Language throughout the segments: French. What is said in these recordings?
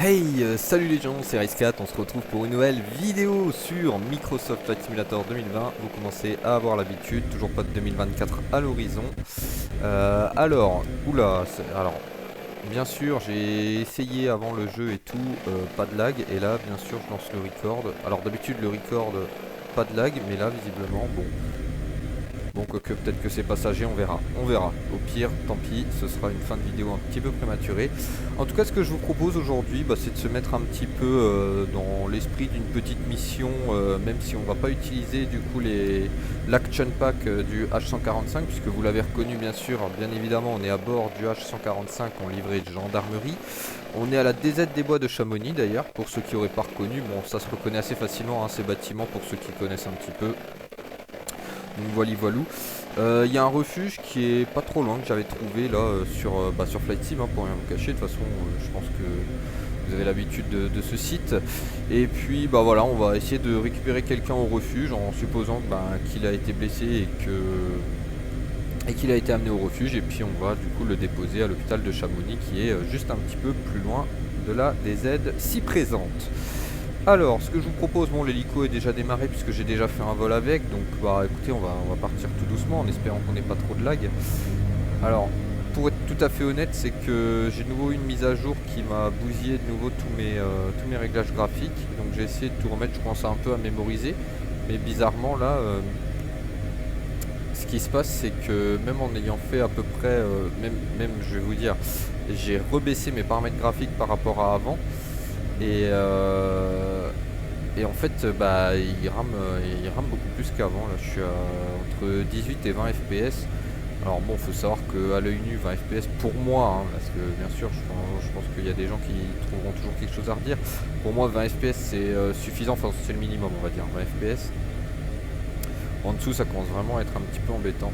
Hey, salut les gens, c'est Rice4, on se retrouve pour une nouvelle vidéo sur Microsoft Flight Simulator 2020. Vous commencez à avoir l'habitude, toujours pas de 2024 à l'horizon. Alors, bien sûr, j'ai essayé avant le jeu et tout, pas de lag, et là, bien sûr, je lance le record. Alors d'habitude, le record, pas de lag, mais là, visiblement, bon. Bon, quoique peut-être que c'est passager, on verra. On verra. Au pire, tant pis, ce sera une fin de vidéo un petit peu prématurée. En tout cas, ce que je vous propose aujourd'hui, c'est de se mettre un petit peu dans l'esprit d'une petite mission, même si on va pas utiliser du coup l'action pack du H145, puisque vous l'avez reconnu bien sûr, bien évidemment, on est à bord du H145 en livrée de gendarmerie. On est à la DZ des Bois de Chamonix d'ailleurs, pour ceux qui n'auraient pas reconnu. Bon, ça se reconnaît assez facilement, hein, ces bâtiments, pour ceux qui connaissent un petit peu. Donc voilou. Il y a un refuge qui est pas trop loin que j'avais trouvé là sur Flight Sim, hein, pour rien vous cacher. De toute façon, je pense que vous avez l'habitude de ce site. Et puis bah voilà, on va essayer de récupérer quelqu'un au refuge en supposant qu'il a été blessé et qu'il a été amené au refuge. Et puis on va du coup le déposer à l'hôpital de Chamonix qui est juste un petit peu plus loin de la DZ si présente. Alors, ce que je vous propose, bon, l'hélico est déjà démarré puisque j'ai déjà fait un vol avec, donc bah écoutez, on va partir tout doucement en espérant qu'on n'ait pas trop de lag. Alors, pour être tout à fait honnête, c'est que j'ai de nouveau une mise à jour qui m'a bousillé de nouveau tous mes réglages graphiques, donc j'ai essayé de tout remettre, je commence un peu à mémoriser, mais bizarrement là, ce qui se passe, c'est que même en ayant fait à peu près, même je vais vous dire, j'ai rebaissé mes paramètres graphiques par rapport à avant. Et en fait, il rame beaucoup plus qu'avant. Là, je suis entre 18 et 20 FPS. Alors bon, faut savoir qu'à l'œil nu, 20 FPS pour moi, hein, parce que bien sûr, je pense qu'il y a des gens qui trouveront toujours quelque chose à redire. Pour moi, 20 FPS c'est suffisant, enfin c'est le minimum, on va dire, 20 FPS. En dessous, ça commence vraiment à être un petit peu embêtant.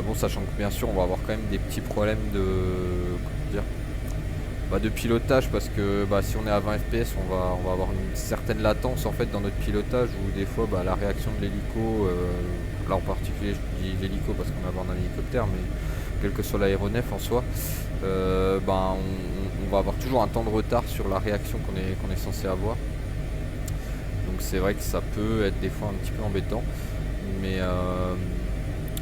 Bon, sachant que bien sûr, on va avoir quand même des petits problèmes de pilotage, parce que si on est à 20 fps on va avoir une certaine latence en fait dans notre pilotage, où des fois la réaction de l'hélico, là en particulier je dis l'hélico parce qu'on aborde un hélicoptère, mais quel que soit l'aéronef en soi, on va avoir toujours un temps de retard sur la réaction qu'on est censé avoir. Donc c'est vrai que ça peut être des fois un petit peu embêtant,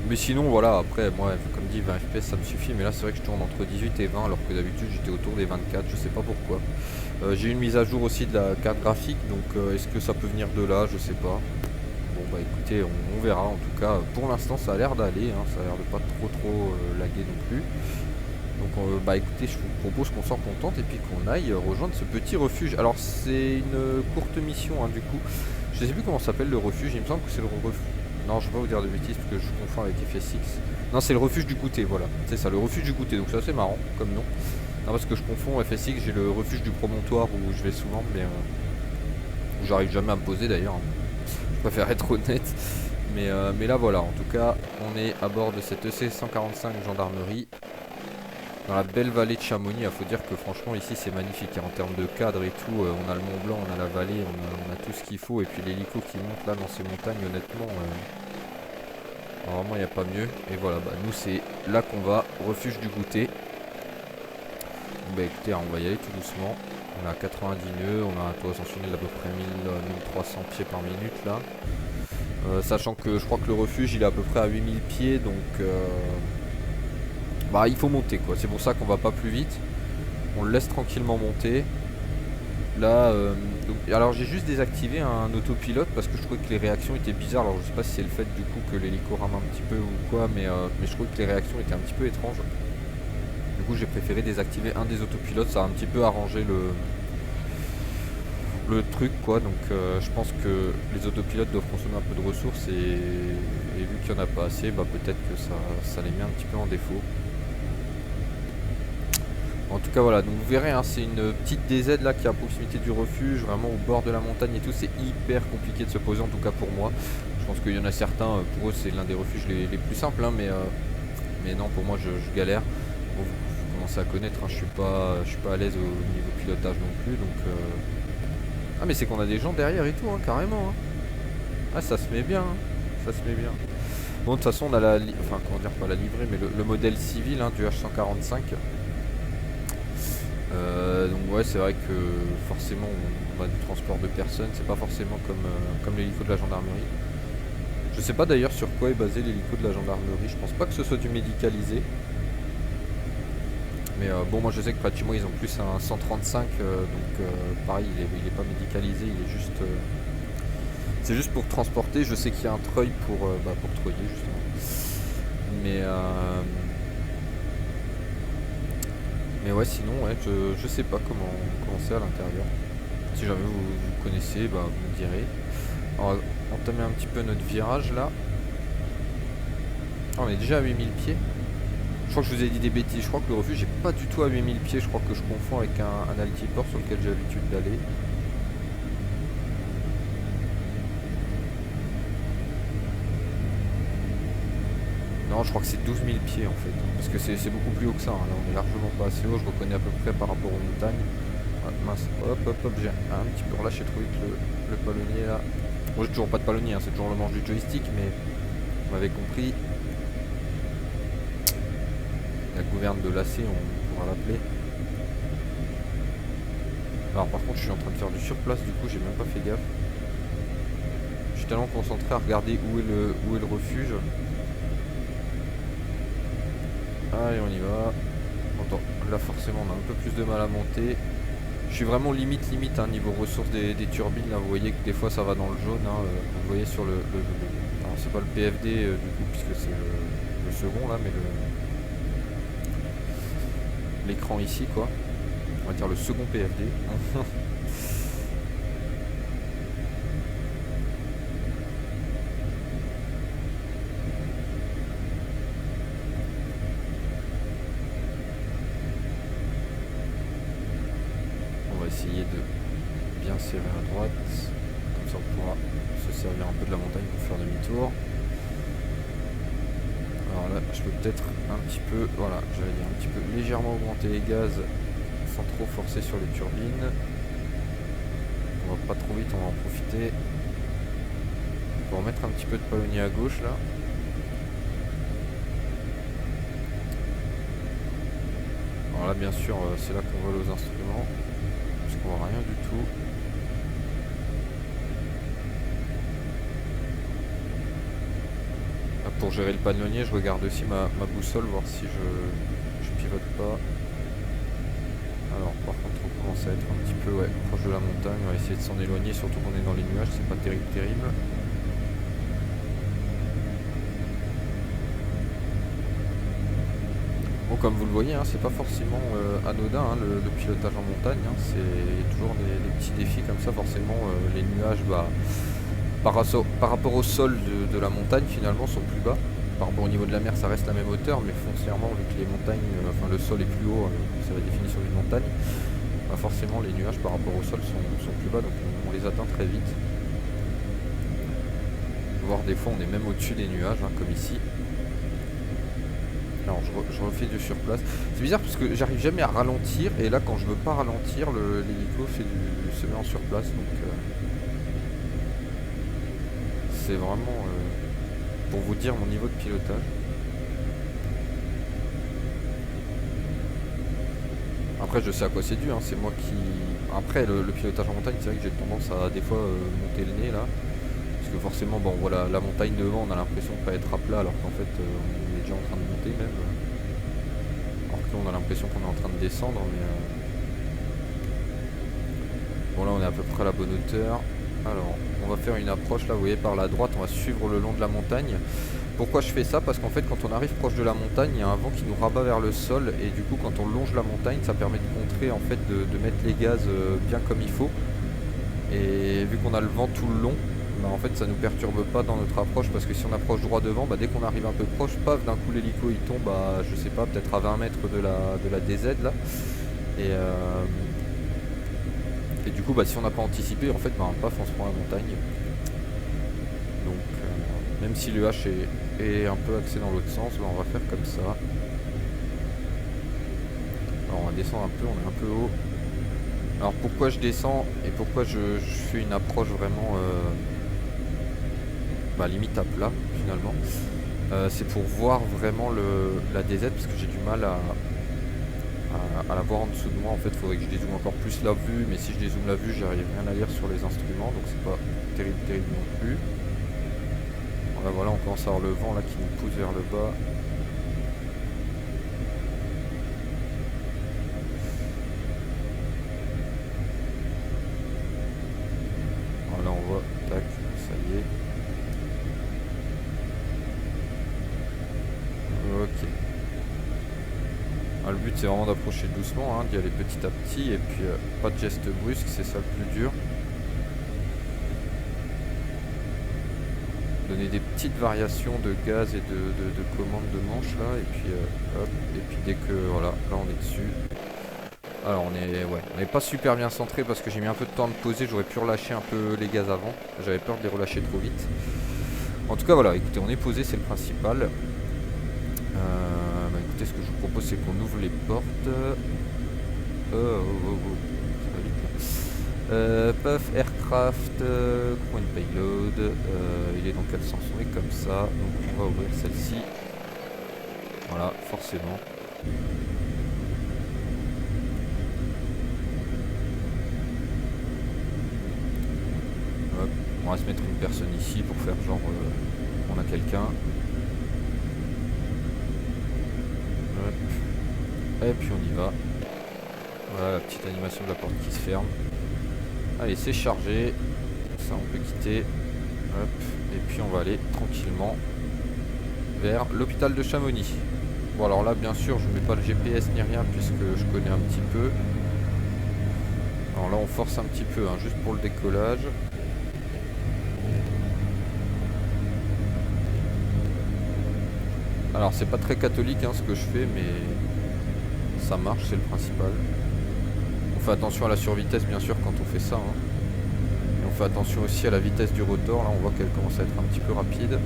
mais sinon voilà, après moi comme dit 20 fps ça me suffit, mais là c'est vrai que je tourne entre 18 et 20 alors que d'habitude j'étais autour des 24, je sais pas pourquoi. J'ai une mise à jour aussi de la carte graphique, donc est-ce que ça peut venir de là, je sais pas. Bon bah écoutez, on verra. En tout cas pour l'instant ça a l'air d'aller, hein, ça a l'air de pas trop laguer non plus. Donc écoutez, je vous propose qu'on s'en contente et puis qu'on aille rejoindre ce petit refuge. Alors c'est une courte mission, hein, du coup. Je sais plus comment s'appelle le refuge, il me semble que c'est le refuge. Non, je vais pas vous dire de bêtises parce que je confonds avec FSX. Non, c'est le refuge du goûter, voilà. C'est ça, le refuge du goûter, donc c'est assez marrant comme nom. Non, parce que je confonds FSX, j'ai le refuge du promontoire où je vais souvent, mais où j'arrive jamais à me poser d'ailleurs, hein. Je préfère être honnête. Mais là voilà, en tout cas, on est à bord de cette EC 145 gendarmerie. Dans la belle vallée de Chamonix, il faut dire que franchement ici c'est magnifique, hein, en termes de cadre et tout. On a le Mont Blanc, on a la vallée, on a tout ce qu'il faut. Et puis l'hélico qui monte là dans ces montagnes, honnêtement, vraiment il n'y a pas mieux. Et voilà, nous c'est là qu'on va, refuge du goûter. Donc, écoutez, on va y aller tout doucement. On a 90 nœuds, on a un taux ascensionnel d'à peu près 1300 pieds par minute là. Sachant que je crois que le refuge il est à peu près à 8000 pieds, donc il faut monter quoi, c'est pour ça qu'on va pas plus vite. On le laisse tranquillement monter. Là, alors j'ai juste désactivé un autopilote parce que je trouvais que les réactions étaient bizarres. Alors je sais pas si c'est le fait du coup que l'hélico rame un petit peu ou quoi, mais je trouvais que les réactions étaient un petit peu étranges. Du coup j'ai préféré désactiver un des autopilotes, ça a un petit peu arrangé le truc quoi. Donc je pense que les autopilotes doivent consommer un peu de ressources, et vu qu'il n'y en a pas assez, peut-être que ça les met un petit peu en défaut. En tout cas voilà, donc vous verrez, hein, c'est une petite DZ là qui est à proximité du refuge, vraiment au bord de la montagne et tout. C'est hyper compliqué de se poser, en tout cas pour moi. Je pense qu'il y en a certains, pour eux c'est l'un des refuges les plus simples, hein, mais non, pour moi je galère. Bon, vous commencez à connaître, hein, je suis pas à l'aise au niveau pilotage non plus, donc ah mais c'est qu'on a des gens derrière et tout, hein, carrément, hein. Ah ça se met bien, hein, ça se met bien. Bon, de toute façon on a enfin comment dire, pas la livrée, mais le modèle civil, hein, du H145. Donc ouais, c'est vrai que forcément on a du transport de personnes, c'est pas forcément comme l'hélico de la gendarmerie. Je sais pas d'ailleurs sur quoi est basé l'hélico de la gendarmerie, je pense pas que ce soit du médicalisé. Mais bon, moi je sais que près de chez moi ils ont plus un 135, donc pareil, il est pas médicalisé, il est juste... c'est juste pour transporter, je sais qu'il y a un treuil pour treuiller justement. Mais ouais, sinon, ouais, je sais pas comment c'est à l'intérieur. Si jamais vous connaissez, bah vous me direz. On va entamer un petit peu notre virage là. Ah, on est déjà à 8000 pieds. Je crois que je vous ai dit des bêtises, je crois que le refuge est pas du tout à 8000 pieds, je crois que je confonds avec un altiport sur lequel j'ai l'habitude d'aller. Non, je crois que c'est 12 000 pieds en fait, parce que c'est beaucoup plus haut que ça, hein. Là on est largement pas assez haut, je reconnais à peu près par rapport aux montagnes. Ah, mince, hop hop hop, j'ai un petit peu relâché trop vite le palonnier là. Bon, j'ai toujours pas de palonnier, hein, c'est toujours le manche du joystick, mais vous m'avez compris. La gouverne de l'AC, on pourra l'appeler. Alors par contre je suis en train de faire du surplace, du coup j'ai même pas fait gaffe. Je suis tellement concentré à regarder où est le refuge. Allez, on y va. Attends, là forcément on a un peu plus de mal à monter. Je suis vraiment limite hein, niveau ressources des turbines. Là vous voyez que des fois ça va dans le jaune, hein, vous voyez sur alors c'est pas le PFD du coup puisque c'est le second là, mais l'écran ici quoi. On va dire le second PFD. On va essayer de bien serrer à droite, comme ça on pourra se servir un peu de la montagne pour faire demi-tour. Alors là je peux peut-être un petit peu, voilà, j'allais dire un petit peu légèrement augmenter les gaz sans trop forcer sur les turbines. On va pas trop vite, on va en profiter. On va remettre un petit peu de palonnier à gauche là. Alors là bien sûr c'est là qu'on vole aux instruments, parce qu'on voit rien du tout. Là, pour gérer le palonnier je regarde aussi ma boussole, voir si je pivote pas. Alors par contre on commence à être un petit peu proche de la montagne, on va essayer de s'en éloigner, surtout qu'on est dans les nuages, c'est pas terrible. Bon, comme vous le voyez, hein, c'est pas forcément anodin hein, le pilotage en montagne, hein, c'est toujours des petits défis comme ça, forcément les nuages par rapport au sol de la montagne finalement sont plus bas. Par rapport au niveau de la mer ça reste la même hauteur, mais foncièrement vu que les montagnes, enfin le sol est plus haut, c'est la définition d'une montagne, bah forcément les nuages par rapport au sol sont plus bas, donc on les atteint très vite. Voire des fois on est même au-dessus des nuages, hein, comme ici. Alors je refais du surplace. C'est bizarre parce que j'arrive jamais à ralentir, et là quand je veux pas ralentir, l'hélico se met en surplace, donc c'est vraiment pour vous dire mon niveau de pilotage. Après je sais à quoi c'est dû, hein, c'est moi qui... Après le pilotage en montagne, c'est vrai que j'ai tendance à des fois monter le nez là. Parce que forcément, bon voilà, la montagne devant on a l'impression de pas être à plat alors qu'en fait on est déjà en train de monter même. Alors que là on a l'impression qu'on est en train de descendre, mais... Bon là on est à peu près à la bonne hauteur. Alors on va faire une approche là, vous voyez par la droite, on va suivre le long de la montagne. Pourquoi je fais ça? Parce qu'en fait quand on arrive proche de la montagne, il y a un vent qui nous rabat vers le sol, et du coup quand on longe la montagne, ça permet de contrer, en fait de mettre les gaz bien comme il faut. Et vu qu'on a le vent tout le long, bah, en fait ça nous perturbe pas dans notre approche, parce que si on approche droit devant, bah, dès qu'on arrive un peu proche, paf, d'un coup l'hélico il tombe à, je sais pas, peut-être à 20 mètres de la DZ là. Et du coup bah, si on n'a pas anticipé, en fait bah, paf, on se prend la montagne. Donc même si le H est un peu axé dans l'autre sens, bah, on va faire comme ça. Alors on va descendre un peu, on est un peu haut. Alors pourquoi je descends et pourquoi je fais une approche vraiment limite à plat finalement, c'est pour voir vraiment la DZ, parce que j'ai du mal à à la voir en dessous de moi. En fait, il faudrait que je dézoome encore plus la vue, mais si je dézoome la vue, j'arrive rien à lire sur les instruments, donc c'est pas terrible non plus. Voilà, on commence à avoir le vent là qui nous pousse vers le bas. Voilà, on voit, tac, ça y est. Ok. Le but c'est vraiment d'approcher doucement, d'y aller petit à petit et puis pas de geste brusque, c'est ça le plus dur. Donner des petites variations de gaz et de commandes de manche là et puis hop, et puis dès que voilà, là on est dessus. Alors on est pas super bien centré parce que j'ai mis un peu de temps à me poser, j'aurais pu relâcher un peu les gaz avant, j'avais peur de les relâcher trop vite. En tout cas voilà, écoutez, on est posé, c'est le principal. Écoutez, ce que je vous propose c'est qu'on ouvre les portes. Ça va vite là. Puff, aircraft, crew and payload. Il est dans quel sens? On est comme ça, donc on va ouvrir celle-ci. Voilà, forcément. Hop, on va se mettre une personne ici pour faire genre on a quelqu'un. Et puis on y va. Voilà la petite animation de la porte qui se ferme. Allez, c'est chargé. Ça on peut quitter. Hop. Et puis on va aller tranquillement vers l'hôpital de Chamonix. Bon alors là bien sûr je ne mets pas le GPS ni rien puisque je connais un petit peu. Alors là on force un petit peu juste pour le décollage. Alors c'est pas très catholique ce que je fais, mais ça marche, c'est le principal. On fait attention à la survitesse bien sûr quand on fait ça. Et on fait attention aussi à la vitesse du rotor, là on voit qu'elle commence à être un petit peu rapide.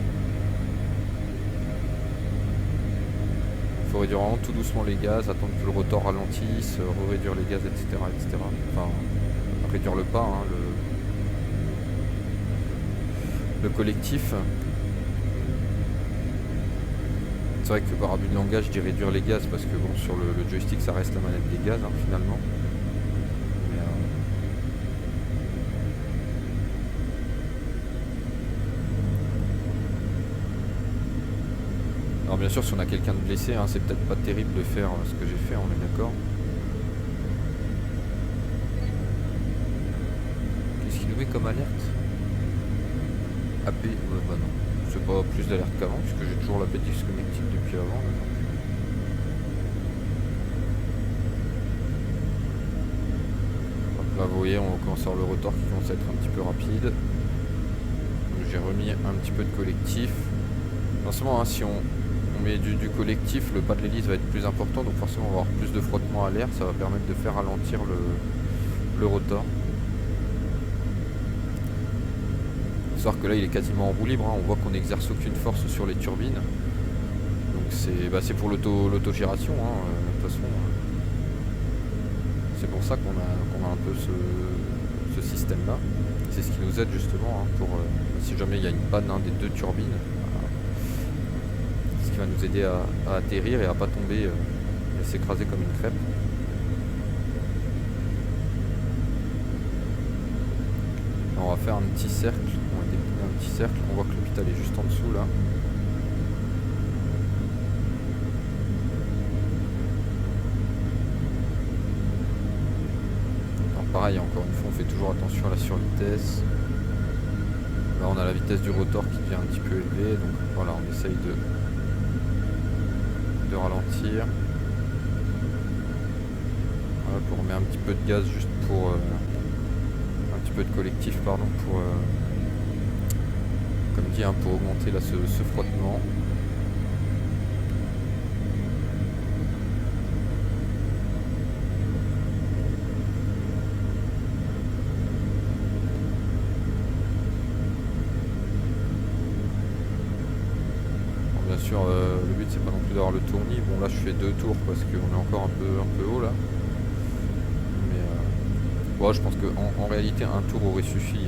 Il faut réduire vraiment tout doucement les gaz, attendre que le rotor ralentisse, réduire les gaz, etc. etc. Enfin, réduire le pas, le collectif. C'est vrai que par abus de langage je dis réduire les gaz parce que bon sur le joystick ça reste la manette des gaz finalement. Mais, alors bien sûr si on a quelqu'un de blessé c'est peut-être pas terrible de faire ce que j'ai fait, on est d'accord. Qu'est-ce qu'il nous met comme alerte? AP, ouais bah non. C'est pas plus d'alerte qu'avant puisque j'ai toujours la l'AP disconnected depuis avant là, donc. Là vous voyez on commence à avoir le rotor qui commence à être un petit peu rapide. J'ai remis un petit peu de collectif. Forcément si on met du collectif, le pas de l'hélice va être plus important, donc forcément on va avoir plus de frottement à l'air, ça va permettre de faire ralentir le rotor. Sauf que là il est quasiment en roue libre, on voit qu'on n'exerce aucune force sur les turbines. Donc c'est pour l'autogération, de toute façon. C'est pour ça qu'on a un peu ce système là. C'est ce qui nous aide justement pour si jamais il y a une panne des deux turbines. Ce qui va nous aider à atterrir et à pas tomber et s'écraser comme une crêpe. Alors, on va faire un petit cercle. Un petit cercle, on voit que l'hôpital est juste en dessous là. Alors pareil, encore une fois on fait toujours attention à la survitesse. Là on a la vitesse du rotor qui devient un petit peu élevée, donc voilà on essaye de ralentir. Voilà, on met un petit peu de gaz juste pour un petit peu de collectif pardon pour comme dit pour augmenter là ce frottement. Bon, bien sûr le but c'est pas non plus d'avoir le tournis. Bon là je fais 2 tours parce qu'on est encore un peu haut là. Mais ouais, je pense qu'en réalité un tour aurait suffi.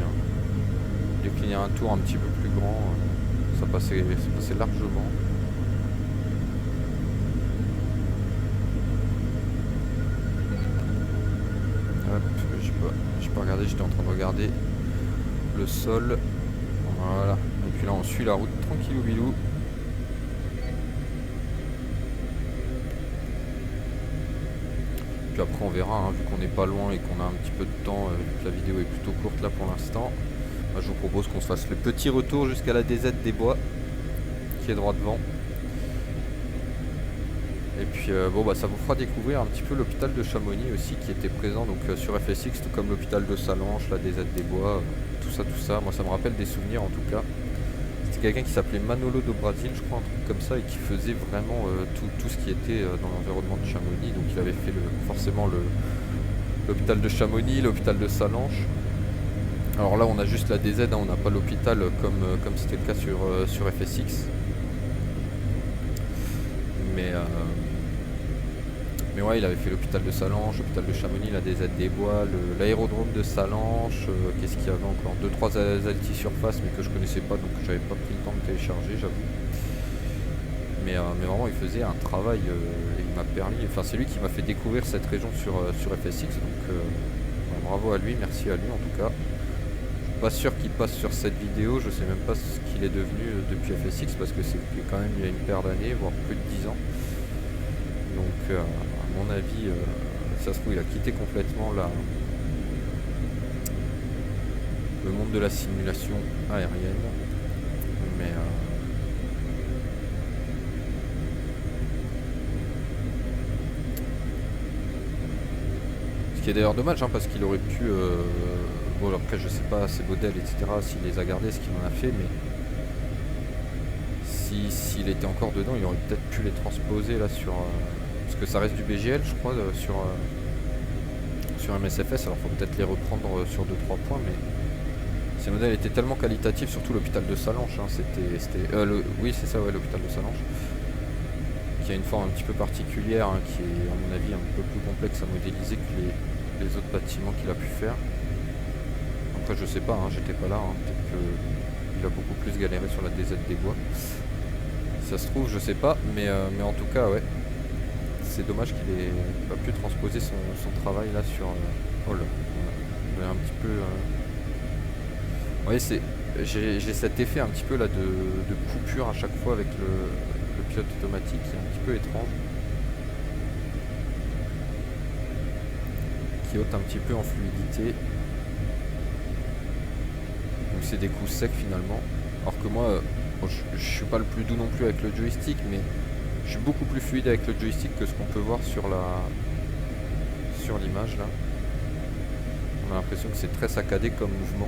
Décliner un tour un petit peu plus grand, ça passait largement. j'ai pas regardé, j'étais en train de regarder le sol. Voilà. Et puis là on suit la route tranquillou bilou. Puis après on verra, hein, vu qu'on n'est pas loin et qu'on a un petit peu de temps, vu que la vidéo est plutôt courte là pour l'instant. Je vous propose qu'on se fasse le petit retour jusqu'à la DZ des Bois, qui est droit devant. Et puis bon bah ça vous fera découvrir un petit peu l'hôpital de Chamonix aussi, qui était présent donc sur FSX, tout comme l'hôpital de Salanches, la DZ des Bois, tout ça. Moi ça me rappelle des souvenirs en tout cas. C'était quelqu'un qui s'appelait Manolo do Brasil, je crois, un truc comme ça, et qui faisait vraiment tout ce qui était dans l'environnement de Chamonix. Donc il avait fait forcément l'hôpital de Chamonix, l'hôpital de Salanches. Alors là on a juste la DZ, hein, on n'a pas l'hôpital comme c'était le cas sur FSX. Mais ouais, il avait fait l'hôpital de Salanches, l'hôpital de Chamonix, la DZ des Bois, l'aérodrome de Salanches, qu'est-ce qu'il y avait encore, 2-3 altisurfaces mais que je connaissais pas, donc j'avais pas pris le temps de télécharger, j'avoue. Mais vraiment il faisait un travail, et il m'a permis, enfin c'est lui qui m'a fait découvrir cette région sur FSX, donc bravo à lui, merci à lui en tout cas. Je suis pas sûr qu'il passe sur cette vidéo, je sais même pas ce qu'il est devenu depuis FSX, parce que c'est quand même il y a une paire d'années, voire plus de 10 ans. Donc à mon avis, ça se trouve il a quitté complètement le monde de la simulation aérienne. Mais ce qui est d'ailleurs dommage, hein, parce qu'il aurait pu bon après je sais pas ses modèles etc, s'il les a gardés, ce qu'il en a fait, mais s'il était encore dedans il aurait peut-être pu les transposer là sur parce que ça reste du BGL je crois sur MSFS, alors faut peut-être les reprendre sur 2-3 points, mais ces modèles étaient tellement qualitatifs, surtout l'hôpital de Salanches, hein, oui c'est ça, ouais, l'hôpital de Salanches, qui a une forme un petit peu particulière, hein, qui est à mon avis un peu plus complexe à modéliser que les autres bâtiments qu'il a pu faire. Après je sais pas, hein, j'étais pas là, hein, peut-être qu'il a beaucoup plus galéré sur la DZ des Bois. Ça se trouve, je sais pas, mais en tout cas ouais. C'est dommage qu'il ait pas pu transposer son travail là sur... oh là, on a un petit peu... Vous voyez, j'ai cet effet un petit peu là de coupure à chaque fois avec le pilote automatique qui est un petit peu étrange. Qui ôte un petit peu en fluidité. Donc c'est des coups secs finalement. Alors que moi, bon, je suis pas le plus doux non plus avec le joystick, mais je suis beaucoup plus fluide avec le joystick que ce qu'on peut voir sur l'image là. On a l'impression que c'est très saccadé comme mouvement.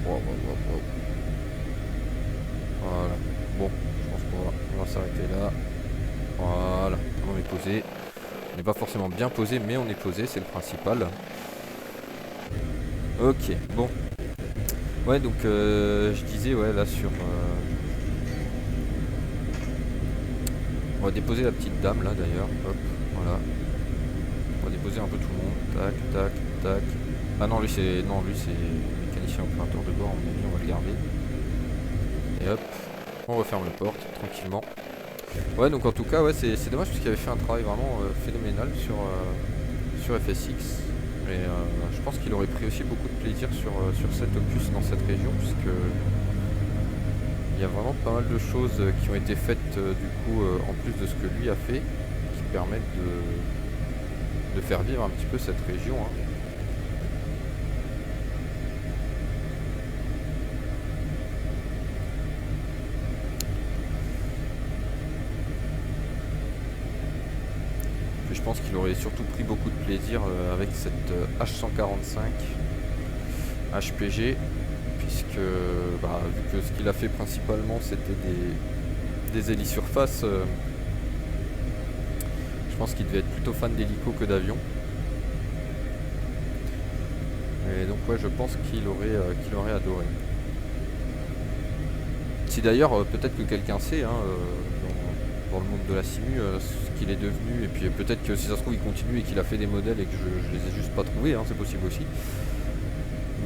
Wow. Voilà. Bon, je pense qu'on va s'arrêter là. Voilà, on est posé. On n'est pas forcément bien posé, mais on est posé, c'est le principal. Ok, bon. Ouais, donc je disais, ouais, là sur... On va déposer la petite dame là d'ailleurs. Hop, voilà. On va déposer un peu tout le monde. Tac. Ah non, lui c'est mécanicien opérateur de bord, à mon avis, on va le garder. Et hop, on referme la porte tranquillement. Ouais, donc en tout cas, ouais, c'est dommage parce qu'il avait fait un travail vraiment phénoménal sur FSX. Et je pense qu'il aurait pris aussi beaucoup de plaisir sur cet opus dans cette région, puisque il y a vraiment pas mal de choses qui ont été faites du coup en plus de ce que lui a fait, qui permettent de faire vivre un petit peu cette région, hein. Puis je pense qu'il aurait surtout pris beaucoup de plaisir avec cette H145 HPG, puisque vu que ce qu'il a fait principalement c'était des hélisurfaces, je pense qu'il devait être plutôt fan d'hélico que d'avion. Et donc ouais, je pense qu'il aurait adoré. Si d'ailleurs peut-être que quelqu'un sait, hein, dans le monde de la simu, ce qu'il est devenu, et puis peut-être que si ça se trouve il continue et qu'il a fait des modèles et que je les ai juste pas trouvés, hein, c'est possible aussi.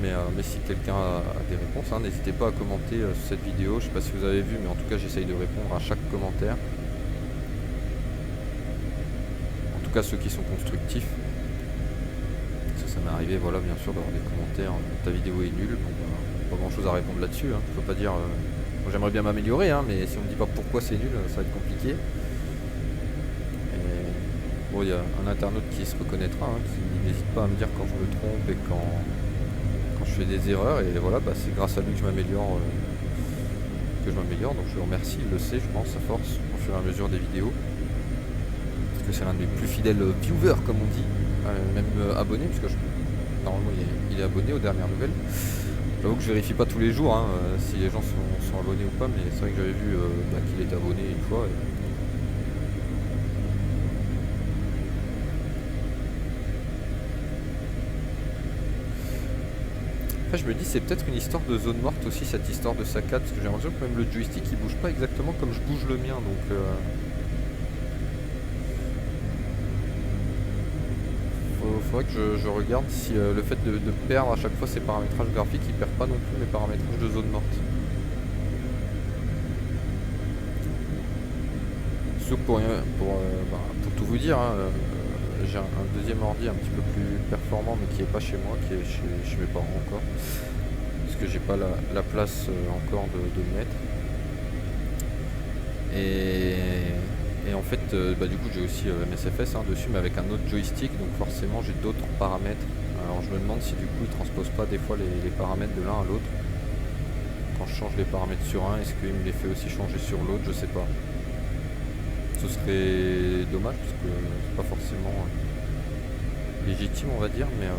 Mais si quelqu'un a des réponses, hein, n'hésitez pas à commenter cette vidéo. Je sais pas si vous avez vu, mais en tout cas j'essaye de répondre à chaque commentaire. En tout cas ceux qui sont constructifs. Ça m'est arrivé, voilà, bien sûr, d'avoir des commentaires, ta vidéo est nulle. Bon, bah, pas grand chose à répondre là-dessus, hein. Je peux pas dire, j'aimerais bien m'améliorer, hein, mais si on me dit pas pourquoi c'est nul, ça va être compliqué. Et bon, il y a un internaute qui se reconnaîtra, hein, qui n'hésite pas à me dire quand je me trompe et quand je fais des erreurs, et voilà, bah, c'est grâce à lui que je m'améliore, donc je le remercie, il le sait, je pense, à force, au fur et à mesure des vidéos. Parce que c'est l'un de mes plus fidèles viewers, comme on dit, même abonné, parce que normalement il est abonné aux dernières nouvelles. J'avoue que je vérifie pas tous les jours, hein, si les gens sont abonnés ou pas, mais c'est vrai que j'avais vu bah, qu'il était abonné une fois. Après je me dis c'est peut-être une histoire de zone morte aussi, cette histoire de saccade, parce que j'ai l'impression que même le joystick il bouge pas exactement comme je bouge le mien, donc faudrait que je regarde si le fait de perdre à chaque fois ces paramétrages graphiques, il perd pas non plus mes paramétrages de zone morte. Sauf pour tout vous dire, hein, j'ai un deuxième ordi un petit peu plus performant, mais qui est pas chez moi, qui est chez mes parents encore, parce que j'ai pas la place encore de le mettre. Et en fait, bah, du coup j'ai aussi MSFS dessus, mais avec un autre joystick, donc forcément j'ai d'autres paramètres. Alors je me demande si du coup il transpose pas des fois les paramètres de l'un à l'autre. Quand je change les paramètres sur un, est-ce qu'il me les fait aussi changer sur l'autre? Je sais pas. Ce serait dommage parce que c'est pas forcément légitime, on va dire, mais ok.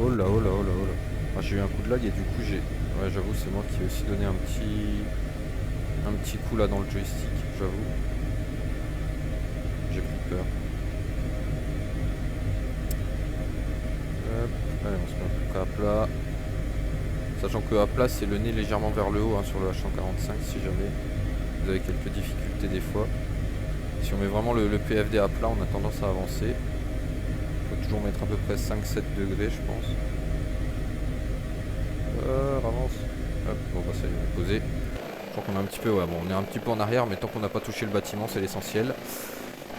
Oh là, oh là, oh là, oh là. Ah, j'ai eu un coup de lag et du coup j'ai... Ouais, j'avoue, c'est moi qui ai aussi donné un petit coup là dans le joystick, j'avoue. J'ai pris peur. Hop, allez, on se met un peu à plat. Sachant que à plat, c'est le nez légèrement vers le haut, hein, sur le H145 si jamais vous avez quelques difficultés des fois. Si on met vraiment le PFD à plat, on a tendance à avancer. Il faut toujours mettre à peu près 5-7 degrés, je pense. Avance. Hop, bon bah ça y est, on est posé. Je crois qu'on est un petit peu, ouais, bon, on est un petit peu en arrière, mais tant qu'on n'a pas touché le bâtiment, c'est l'essentiel.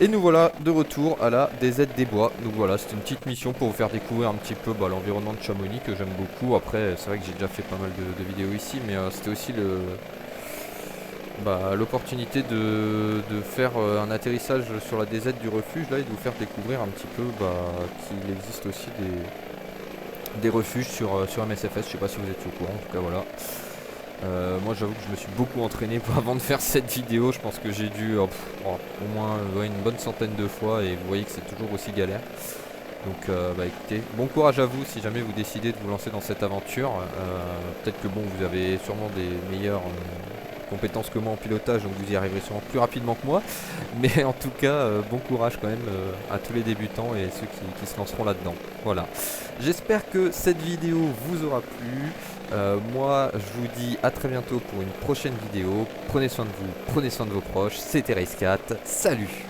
Et nous voilà de retour à la DZ des Bois. Donc voilà, c'était une petite mission pour vous faire découvrir un petit peu l'environnement de Chamonix que j'aime beaucoup. Après, c'est vrai que j'ai déjà fait pas mal de vidéos ici, mais c'était aussi l'opportunité de faire un atterrissage sur la DZ du refuge là, et de vous faire découvrir un petit peu qu'il existe aussi des refuges sur MSFS. Je sais pas si vous étiez au courant, en tout cas voilà. Moi j'avoue que je me suis beaucoup entraîné avant de faire cette vidéo. Je pense que j'ai dû au moins une bonne centaine de fois, et vous voyez que c'est toujours aussi galère. Donc écoutez, bon courage à vous si jamais vous décidez de vous lancer dans cette aventure. Peut-être que bon, vous avez sûrement des meilleures compétences que moi en pilotage, donc vous y arriverez sûrement plus rapidement que moi. Mais en tout cas, bon courage quand même à tous les débutants et ceux qui se lanceront là-dedans. Voilà. J'espère que cette vidéo vous aura plu. Moi, je vous dis à très bientôt pour une prochaine vidéo. Prenez soin de vous, prenez soin de vos proches. C'était Race4. Salut!